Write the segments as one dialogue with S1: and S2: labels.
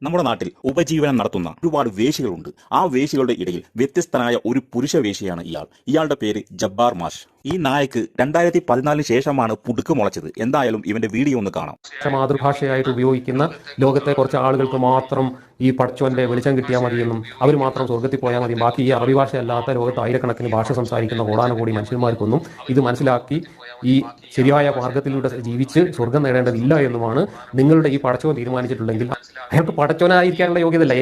S1: നമ്മുടെ നാട്ടിൽ ഉപജീവനം നടത്തുന്ന ഒരുപാട് വേശികളുണ്ട്. ആ വേശികളുടെ ഇടയിൽ വ്യത്യസ്തനായ ഒരു പുരുഷ വേശിയാണ് ഇയാൾ. ഇയാളുടെ പേര് ജബ്ബാർ മാഷ്. ഈ നായക്ക് 2014 ശേഷമാണ് പുടുക്ക് മുളച്ചത്. എന്തായാലും ഇവന്റെ വീഡിയോ ഒന്ന് കാണാം.
S2: മാതൃഭാഷയായിട്ട് ഉപയോഗിക്കുന്ന ലോകത്തെ കുറച്ച് ആളുകൾക്ക് മാത്രം ഈ പടച്ചോന്റെ വെളിച്ചം കിട്ടിയാൽ മതിയെന്നും അവർ മാത്രം സ്വർഗത്തിൽ പോയാൽ മതി, ബാക്കി ഈ അറബി ഭാഷയല്ലാത്ത ലോകത്ത് ആയിരക്കണക്കിന് ഭാഷ സംസാരിക്കുന്ന കോടാനുകൂടി മനുഷ്യന്മാർക്കൊന്നും ഇത് മനസ്സിലാക്കി ഈ ശരിയായ മാർഗത്തിലൂടെ ജീവിച്ച് സ്വർഗം നേടേണ്ടതില്ല എന്നുമാണ് നിങ്ങളുടെ ഈ പടച്ചോൻ തീരുമാനിച്ചിട്ടുണ്ടെങ്കിൽ അയാൾക്ക് പടച്ചോനായിരിക്കാനുള്ള യോഗ്യതല്ല.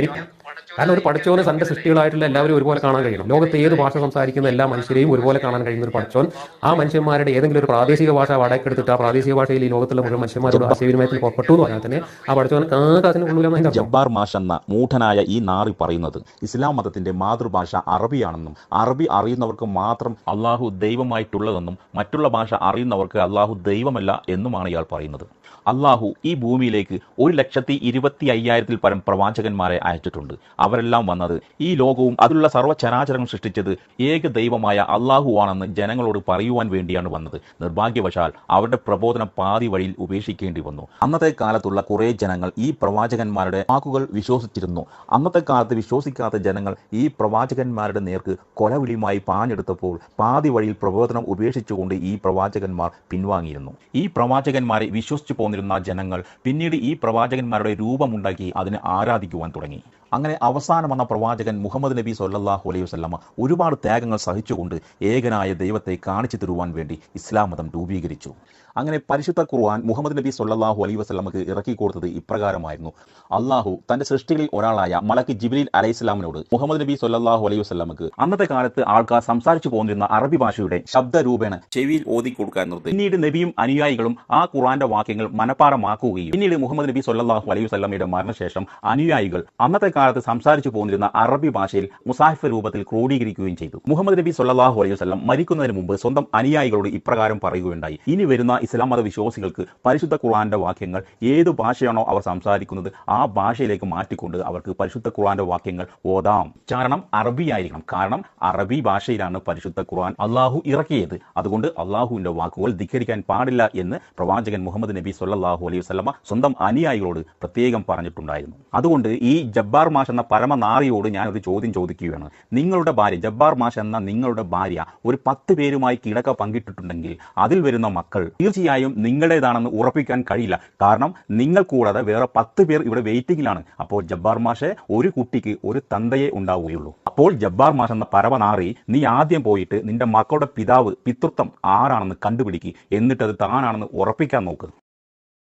S2: കാരണം ഒരു പടച്ചോനെ തന്റെ സൃഷ്ടികളായിട്ടുള്ള എല്ലാവരും ഒരുപോലെ കാണാൻ കഴിയണം. ലോകത്തെ ഏത് ഭാഷ സംസാരിക്കുന്ന എല്ലാ മനുഷ്യരെയും ഒരുപോലെ കാണാൻ കഴിയുന്ന ഒരു പടച്ചോൻ ആ മനുഷ്യന്മാരുടെ ഏതെങ്കിലും ഒരു പ്രാദേശിക ഭാഷ വാടകയ്ക്കെടുത്തിട്ട് ആ പ്രാദേശിക ഭാഷയിൽ ഈ ലോകത്തുള്ള മുഴുവൻ മനുഷ്യന്മാരോട് ആശയവിനിമയത്തിൽ പുറപ്പെട്ടു എന്ന് പറഞ്ഞാൽ തന്നെ ആ പടച്ചോൻ കാകാശന് കൊള്ളൂലെന്ന്.
S1: ജബ്ബാർ മാഷ് എന്ന മൂഢനായ ഈ നാറി പറയുന്നത് ഇസ്ലാം മതത്തിന്റെ മാതൃഭാഷ അറബിയാണെന്നും അറബി അറിയുന്നവർക്ക് മാത്രം അള്ളാഹു ദൈവമായിട്ടുള്ളതെന്നും മറ്റുള്ള ഭാഷ അറിയുന്നവർക്ക് അള്ളാഹു ദൈവമല്ല എന്നുമാണ് ഇയാൾ പറയുന്നത്. അള്ളാഹു ഈ ഭൂമിയിലേക്ക് 1,25,000 പരം പ്രവാചകന്മാരെ അയച്ചിട്ടുണ്ട്. അവരെല്ലാം വന്നത് ഈ ലോകവും അതിലുള്ള സർവ്വചരാചരങ്ങൾ സൃഷ്ടിച്ചത് ഏക ദൈവമായ അള്ളാഹു ആണെന്ന് ജനങ്ങളോട് പറയുവാൻ വേണ്ടിയാണ് വന്നത്. നിർഭാഗ്യവശാൽ അവരുടെ പ്രബോധനം പാതി വഴിയിൽ ഉപേക്ഷിക്കേണ്ടി വന്നു. അന്നത്തെ കാലത്തുള്ള കുറേ ജനങ്ങൾ ഈ പ്രവാചകന്മാരുടെ വാക്കുകൾ വിശ്വസിച്ചിരുന്നു. അന്നത്തെ കാലത്ത് വിശ്വസിക്കാത്ത ജനങ്ങൾ ഈ പ്രവാചകന്മാരുടെ നേർക്ക് കൊലവിളിയുമായി പാഞ്ഞെടുത്തപ്പോൾ പാതി വഴിയിൽ പ്രബോധനം ഉപേക്ഷിച്ചുകൊണ്ട് ഈ പ്രവാചകന്മാർ പിൻവാങ്ങിയിരുന്നു. ഈ പ്രവാചകന്മാരെ വിശ്വസിച്ചു പോന്നിരുന്ന ജനങ്ങൾ പിന്നീട് ഈ പ്രവാചകന്മാരുടെ രൂപമുണ്ടാക്കി അതിനെ ആരാധിക്കുവാൻ തുടങ്ങി. അങ്ങനെ അവസാനം വന്ന പ്രവാചകൻ മുഹമ്മദ് നബി സല്ലല്ലാഹു അലൈഹി വസല്ലമ ഒരുപാട് ത്യാഗങ്ങൾ സഹിച്ചുകൊണ്ട് ഏകനായ ദൈവത്തെ കാണിച്ചു തരുവാൻ വേണ്ടി ഇസ്ലാം മതം രൂപീകരിച്ചു. അങ്ങനെ പരിശുദ്ധ ഖുർആൻ മുഹമ്മദ് നബി സല്ലല്ലാഹു അലൈഹി വസല്ലമക്ക് ഇറക്കി കൊടുത്തത് ഇപ്രകാരമായിരുന്നു. അള്ളാഹു തന്റെ സൃഷ്ടികളിൽ ഒരാളായ മലക്ക് ജിബ്രീൽ അലൈഹിസ്സലാമിനോട് മുഹമ്മദ് നബി സല്ലല്ലാഹു അലൈഹി വസല്ലമക്ക് അന്നത്തെ കാലത്ത് ആൾക്കാർ സംസാരിച്ചു പോന്നിരുന്ന അറബി ഭാഷയുടെ ശബ്ദരൂപേണ ചെവിയിൽ ഓതി കൊടുക്കാൻ നിർത്തി. പിന്നീട് നബിയും അനുയായികളും ആ ഖുർആന്റെ വാക്യങ്ങൾ മനഃപ്പാഠമാക്കുകയും പിന്നീട് മുഹമ്മദ് നബി സല്ലല്ലാഹു അലൈഹി വസല്ലമയുടെ മരണശേഷം അനുയായികൾ അന്നത്തെ കാലത്ത് സംസാരിച്ചു പോന്നിരുന്ന അറബി ഭാഷയിൽ മുസാഹിഫ് രൂപത്തിൽ ക്രോഡീകരിക്കുകയും ചെയ്തു. മുഹമ്മദ് നബി സല്ലല്ലാഹു അലൈഹി വസല്ലം മരിക്കുന്നതിന് മുമ്പ് സ്വന്തം അനുയായികളോട് ഇപ്രകാരം പറയുകയുണ്ടായി: ഇനി വരുന്ന ഇസ്ലാം മത വിശ്വാസികൾക്ക് പരിശുദ്ധ ഖുർആന്റെ വാക്യങ്ങൾ ഏത് ഭാഷയാണോ അവർ സംസാരിക്കുന്നത് ആ ഭാഷയിലേക്ക് മാറ്റിക്കൊണ്ട് അവർക്ക് പരിശുദ്ധ ഖുർആന്റെ വാക്യങ്ങൾ ഓതാം. കാരണം അറബിയായിരിക്കണം. കാരണം അറബി ഭാഷയിലാണ് പരിശുദ്ധ ഖുർആൻ അള്ളാഹു ഇറക്കിയത്. അതുകൊണ്ട് അള്ളാഹുവിന്റെ വാക്കുകൾ ധിക്കരിക്കാൻ പാടില്ല എന്ന് പ്രവാചകൻ മുഹമ്മദ് നബി സല്ലല്ലാഹു അലൈഹി വസല്ലമ സ്വന്തം അനുയായികളോട് പ്രത്യേകം പറഞ്ഞിട്ടുണ്ടായിരുന്നു. അതുകൊണ്ട് ഈ ജബ്ബാർ മാഷ് എന്ന പരമനാറിയോട് ഞാൻ ഒരു ചോദ്യം ചോദിക്കുകയാണ്. നിങ്ങളുടെ ഭാര്യ, ജബ്ബാർ മാഷ് എന്ന നിങ്ങളുടെ ഭാര്യ ഒരു 10 പേരുമായി കിടക്ക പങ്കിട്ടിട്ടുണ്ടെങ്കിൽ അതിൽ വരുന്ന മക്കൾ തീർച്ചയായും നിങ്ങളുടേതാണെന്ന് ഉറപ്പിക്കാൻ കഴിയില്ല. കാരണം നിങ്ങൾ കൂടാതെ വേറെ 10 പേർ ഇവിടെ വെയിറ്റിംഗിലാണ്. അപ്പോൾ ജബ്ബാർ മാഷെ ഒരു കുട്ടിക്ക് ഒരു തന്തയെ ഉണ്ടാവുകയുള്ളൂ. അപ്പോൾ ജബ്ബാർ മാഷ് എന്ന പരമനാറി, നീ ആദ്യം പോയിട്ട് നിന്റെ മക്കളുടെ പിതാവ് പിതൃത്വം ആരാണെന്ന് കണ്ടുപിടിക്കുക, എന്നിട്ട് അത് താനാണെന്ന് ഉറപ്പിക്കാൻ നോക്ക്.